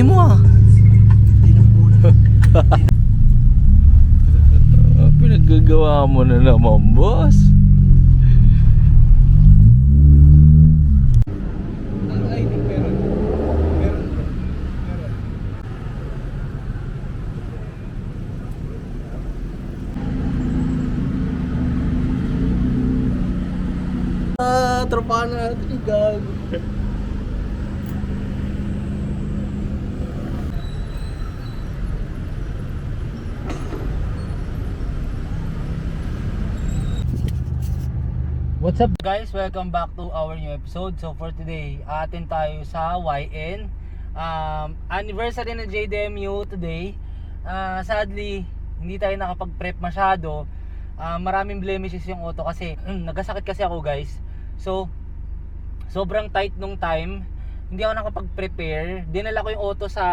ingay mo ah. Pinaggagawa mo na naman, boss. Tropa na natin yung gago. What's up guys? Welcome back to our new episode. So for today, atin tayo sa YN. Anniversary ng JDMU today. Sadly, hindi tayo nakapag-prep masyado. Maraming blemishes yung auto kasi nagkasakit kasi ako guys. So sobrang tight nung time, hindi ako nakapag-prepare. Dinala ko yung auto sa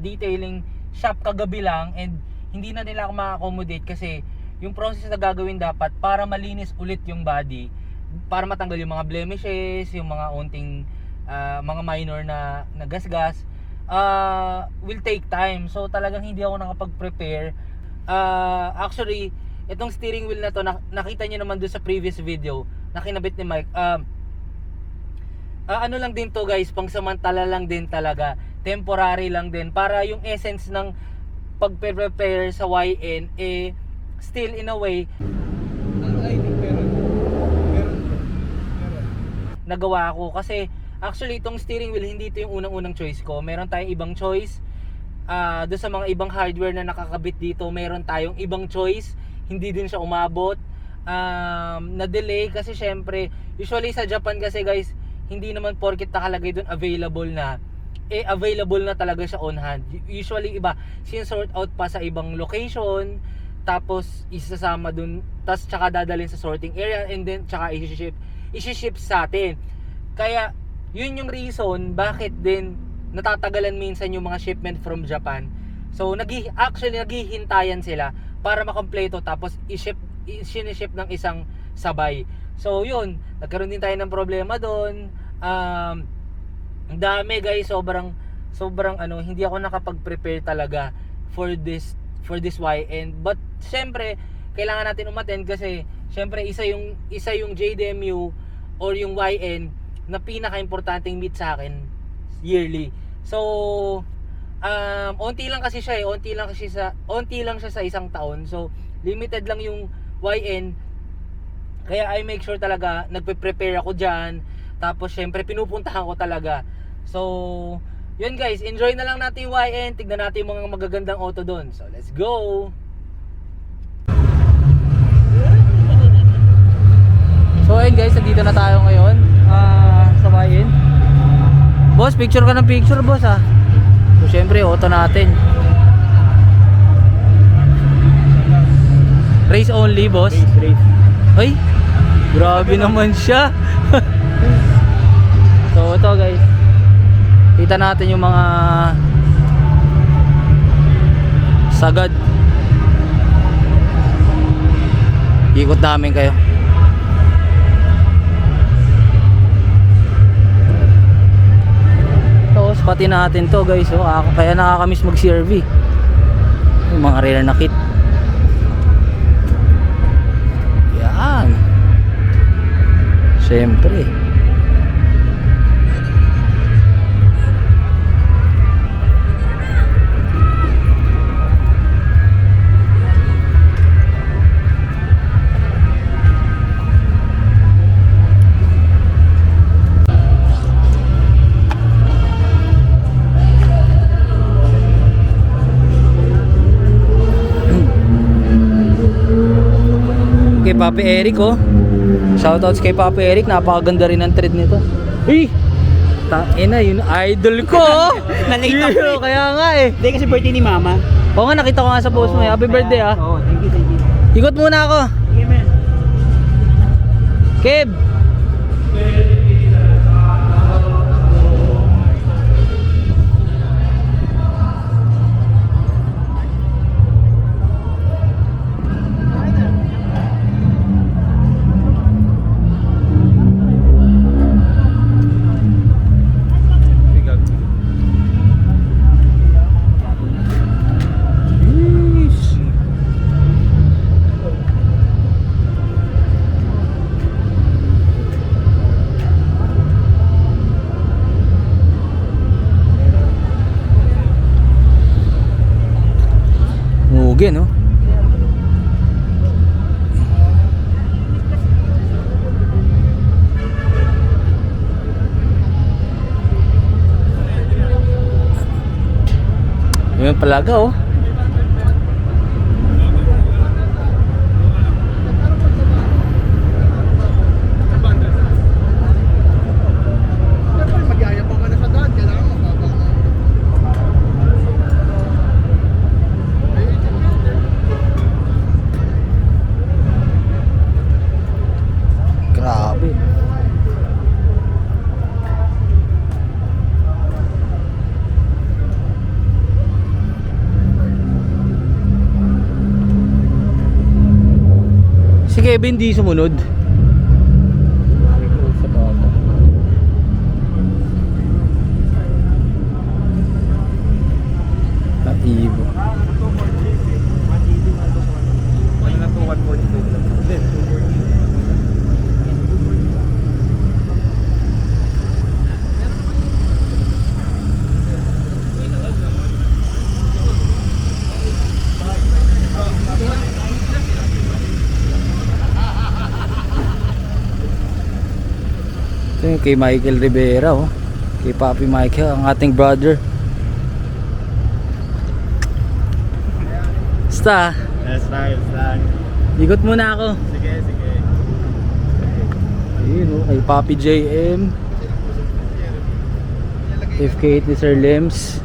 detailing shop kagabi lang and hindi na nila ako ma-accommodate kasi yung process na gagawin dapat para malinis ulit yung body, para matanggal yung mga blemishes, yung mga unting mga minor na gasgas, will take time. So talagang hindi ako nakapag-prepare. Actually, itong steering wheel na to, nakita niyo naman doon sa previous video na kinabit ni Mike. Ano lang din to guys, pangsamantala lang din talaga, temporary lang din, para yung essence ng pag-prepare sa YN still in a way nagawa ko. Kasi actually itong steering wheel hindi ito yung unang-unang choice ko. Meron tayong ibang choice doon sa mga ibang hardware na nakakabit dito. Meron tayong ibang choice, hindi din siya umabot. Na-delay kasi syempre usually sa Japan kasi guys, hindi naman porket nakalagay doon available na, available na talaga siya on hand. Usually iba, sinsort out pa sa ibang location, tapos isasama doon, tapos tsaka dadalhin sa sorting area, and then tsaka isi-ship sa atin. Kaya yun yung reason bakit din natatagalan minsan yung mga shipment from Japan. So actually naghihintayan sila para makompleto, tapos i-ship ng isang sabay. So yun, nagkaroon din tayo ng problema doon. Dami guys, sobrang hindi ako nakapag-prepare talaga for this YN. But syempre kailangan natin umattend kasi syempre isa yung JDMU or yung YN na pinaka-importanting meet sa akin yearly. So onti lang siya sa isang taon. So limited lang yung YN, kaya I make sure talaga nagpe-prepare ako diyan. Tapos syempre pinupuntahan ko talaga. So yun guys, enjoy na lang natin yung YN. Tignan natin yung mga magagandang auto doon. So let's go. So ayun guys, nandito na tayo ngayon sa YN. Boss, picture ka ng picture boss ah. So syempre auto natin. Race only boss. Race. Ay, grabe naman siya. So ito guys, kita natin yung mga sagad. Ikot namin kayo. Tapos pati natin to guys, kaya nakakamiss mag-CRV. Yung mga rare na kit. Yan. Siyempre. Kay Papi Eric shoutouts kay Papi Eric, napakaganda rin ang thread nito. Ina, yun idol ko. Nalate ako Kaya nga Hindi kasi birthday ni Mama. Oo nga, nakita ko nga sa post mo happy birthday Oo, thank you. Ikot muna ako. Sige man. Keb. Dami yung palaga oh. Magyayabang ka na sa daan, kailangan mababa na. Grabe. Si Kevin di sumunod. Sa bata. Naibo. Ano na to, 142. Ito yung kay Michael Rivera oh. Kay Papi Michael, ang ating brother. Basta, Yes, tayo, saan? ikot muna ako. Sige, sige. Ayun oh, kay Papi JM. FK8 ni Sir Lems.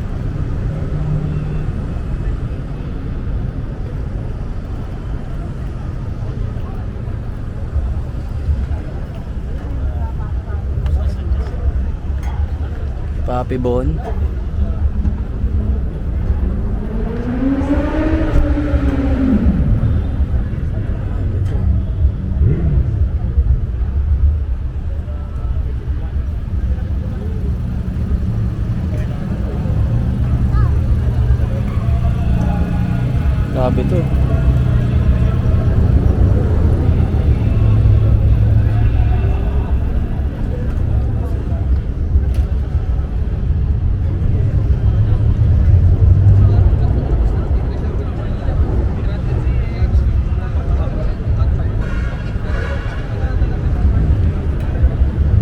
Papi Bon. Grabe to.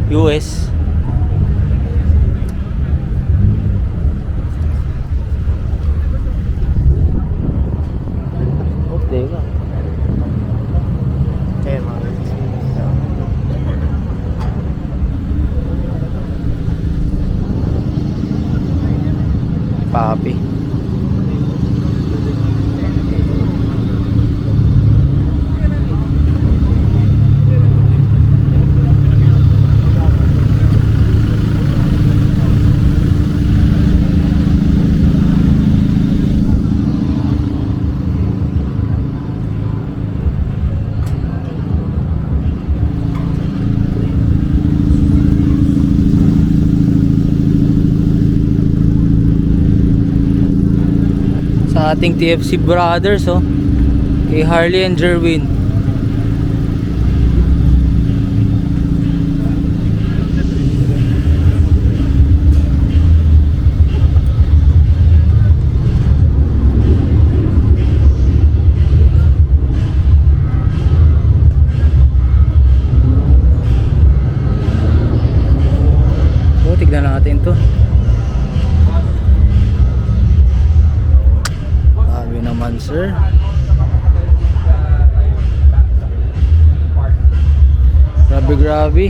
US. Oh, teka. Kaya mga Papi. Sa ating TFC brothers oh, kay Harley and Jerwin. Oh, tignan natin to. Grabe naman sir. Grabe grabe.